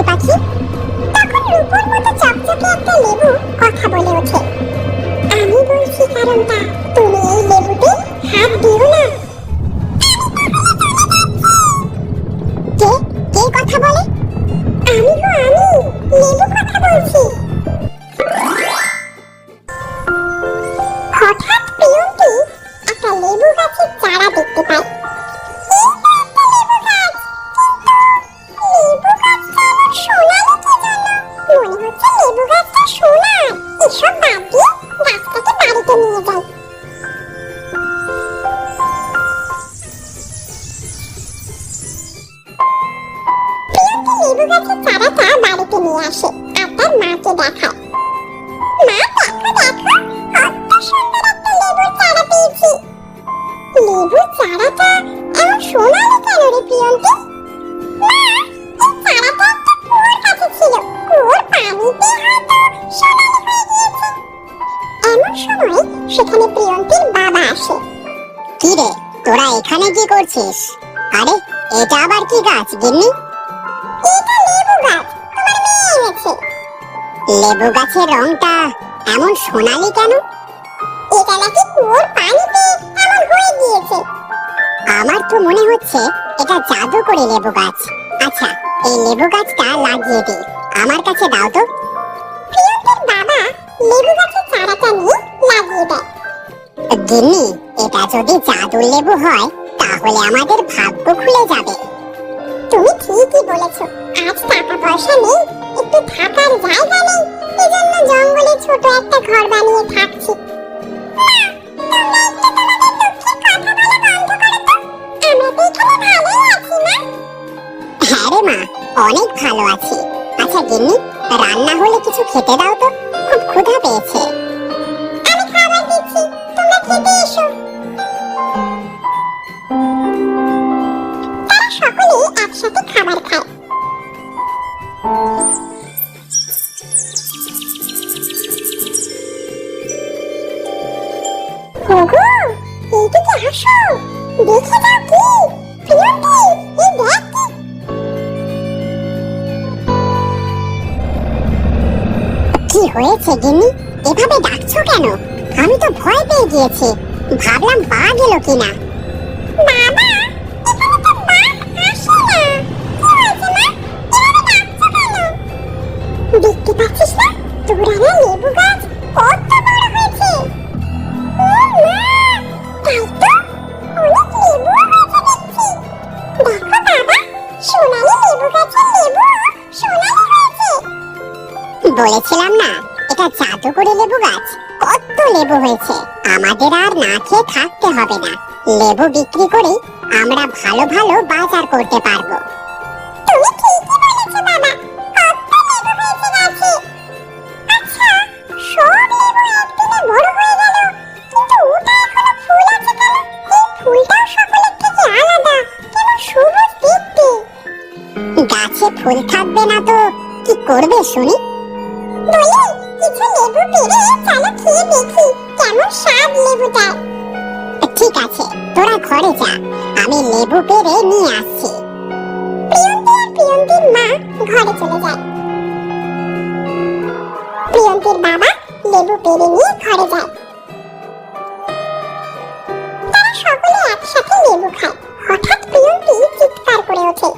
পাখি। তখন রূপোর মতো চকচকে একটা লেবু কথা বলে ওঠে, আমি বলছি কারণটা, তুমি এই লেবুতে হাত দিও না। কে কে কথা বলে? আমি গো, আমি লেবু কথা বলছি। হঠাৎ প্রিয়ঙ্কি একটা লেবু গাছের চারা দেখতে পায়। লেবু গাছের চারাটা বাড়িতে নিয়ে আসে আর তার মাকে দেখায়। মা, দেখো দেখো, কত সুন্দর একটা লেবুর চারা পেয়েছি। লেবুর চারাটা এমন সোনালি কেন রে প্রিয়ঙ্কি? মা, এই চারাটা একটা কুয়োর কাছে ছিল, কুয়োর পানিতে হয়তো সোনালি হয়ে গিয়েছে। এমন সময় সেখানে প্রিয়ঙ্কির বাবা আসে। কি রে, তোরা এখানে কি করছিস? আরে এটা আবার কি গাছ গিন্নি? এটা লেবু গাছ, তোমার মেয়ে এনেছে। লেবু গাছের রংটা এমন সোনালি কেন? এটা নাকি কুয়োর পানিতে এমন হয়ে গিয়েছে। আমার তো মনে হচ্ছে এটা জাদু করে লেবু গাছ। আচ্ছা, এই লেবু গাছটা লাগিয়ে দে, আমার কাছে দাও তো। প্রিয়ঙ্কির বাবা লেবু গাছের চারাটা নিয়ে লাগিয়ে দেয়। গিন্নি, এটা যদি জাদুর লেবু হয় তাহলে আমাদের ভাগ্য খুলে যাবে। তুমি ঠিকই বলেছো, আজ টাকা পয়সা নেই, একটু থাকার জায়গা নেই, এজন্য জঙ্গলে ছোট একটা ঘর বানিয়ে থাকছি। হ্যাঁ রে মা, অনেক ভালো আছি। আচ্ছা গিন্নি, রান্না হলে কিছু খেতে দাও তো, খুব ক্ষুধা পেয়েছে। আমি খাবার দিচ্ছি, তোমরা খেতে এসো। তারা সকলে একসাথে খাবার খায়। ওগো, এইদিকে আসো, দেখে যাও কি প্রিয়ঙ্কি, এই দেখ কি। কি হয়েছে গিন্নি, এভাবে ডাকছো কেন? আমি তো ভয় পেয়ে গিয়েছি, ভাবলাম বাঘ এলো কিনা। বাবা, এখানে তো বাঘ আসে না। কি হয়েছে মা, এভাবে ডাকছো কেন? দেখতে পাচ্ছিস না, তোরানা লেবু গাছ কত বড় হয়েছে। ও মা, তাই তো, অনেক লেবু হয়েছে দেখছি। দেখো বাবা, সোনালি লেবু গাছের লেবু সোনালি হয়েছে। বলেছিলাম না, এটা জাদু করে লেবু গাছ। কত লেবু হয়েছে, আমাদের আর না খেয়ে থাকতে হবে না। লেবু বিক্রি করে আমরা ভালো ভালো বাজার করতে পারবো। তুমি ঠিকই বলেছো বাবা, কত লেবু হয়েছে গাছে। আচ্ছা, সব লেবু একদিনে বড় হয়ে গেল, কিন্তু ওটা এখনো ফুল আছে কেন? এই ফুলটাও সকলের থেকে আলাদা, কেমন সবুজ দেখতে। গাছে ফুল থাকবে না তো কি করবে শুনি? বলি, কিছু লেবু পেড়ে চলো খেয়ে দেখি কেমন স্বাদ লেবুটার। ঠিক আছে, তোরা ঘরে যা, আমি লেবু পেড়ে নিয়ে আসছি। প্রিয়ঙ্কি আর প্রিয়ঙ্কির মা ঘরে চলে যায়। প্রিয়ঙ্কির বাবা লেবু পেড়ে নিয়ে ঘরে যায়। তারা সকলে একসাথে লেবু খায়। হঠাৎ প্রিয়ঙ্কি চিৎকার করে ওঠে,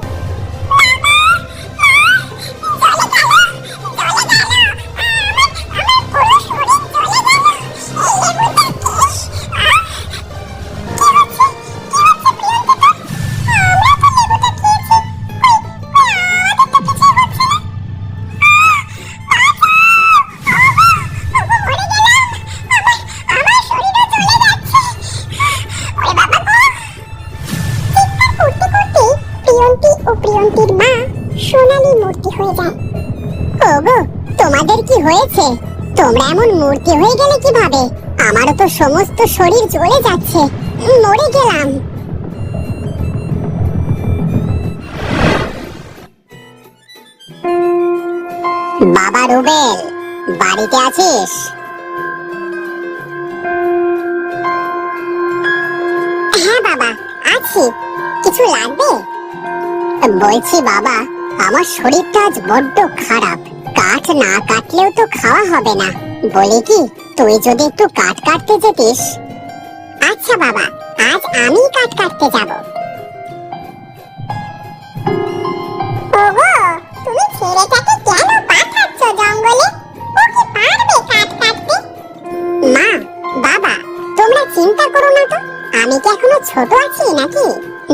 প্রিয়ঙ্কির মা সোনালী মূর্তি হয়ে যায়। ওগো, তোমাদের কি হয়েছে? তোমরা এমন মূর্তি হয়ে গেলে কিভাবে? আমারও তো সমস্ত শরীর জ্বলে যাচ্ছে, মরে গেলাম। বাবা রুবেল, বাড়িতে আছিস? হ্যাঁ বাবা, আছি। কিছু লাগবে? বলছি বাবা, আমার শরীরটা আজ বড্ড খারাপ। কাঠ না কাটলেও তো খাওয়া হবে না। বলি কি, তুই যদি একটু কাঠ কাটতে যেতিস। আচ্ছা বাবা, আজ আমি কাঠ কাটতে যাব। ওগো, তুমি ছেলেটাকে কেন পাঠাচ্ছ জঙ্গলে? ও কি পারবে কাঠ কাটতে? মা, বাবা, তোমরা চিন্তা করো না তো। আমি কি এখনো ছোট আছি নাকি?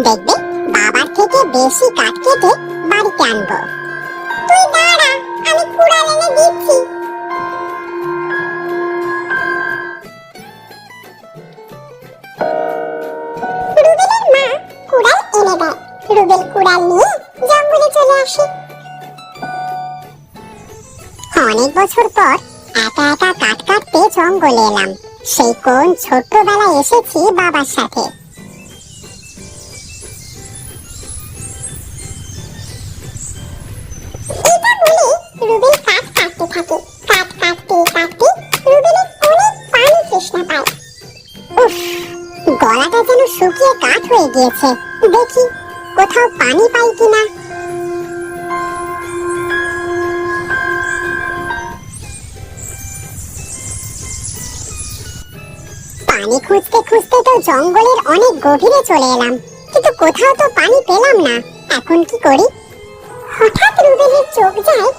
দেখবে, বাবার থেকে বেশি কাঠ কেটে বাড়িতে আনবো। তুই দাঁড়া, আমি কুড়াল এনে দিচ্ছি। রুবেলের মা কুড়াল এনে দেয়। রুবেল কুড়াল নিয়ে জঙ্গলে চলে আসে। অনেক বছর পর একা একা কাঠ কাটতে জঙ্গলে এলাম। সেই কোন ছোট্টবেলায় এসেছি বাবার সাথে। এটা বলে রুবেল কাঠ কাটতে থাকে। কাঠ কাটতে কাটতে রুবেলের অনেক পানি তৃষ্ণা পায়। উফ, গলাটা যেন শুকিয়ে কাঠ হয়ে গিয়েছে। দেখি কোথাও পানি পাই কিনা। পানি খুঁজতে খুঁজতে তো জঙ্গলের অনেক গভীরে চলে এলাম, কিন্তু কোথাও তো পানি পেলাম না। এখন কি করি? হঠাৎ রুবেলের চোখ যায়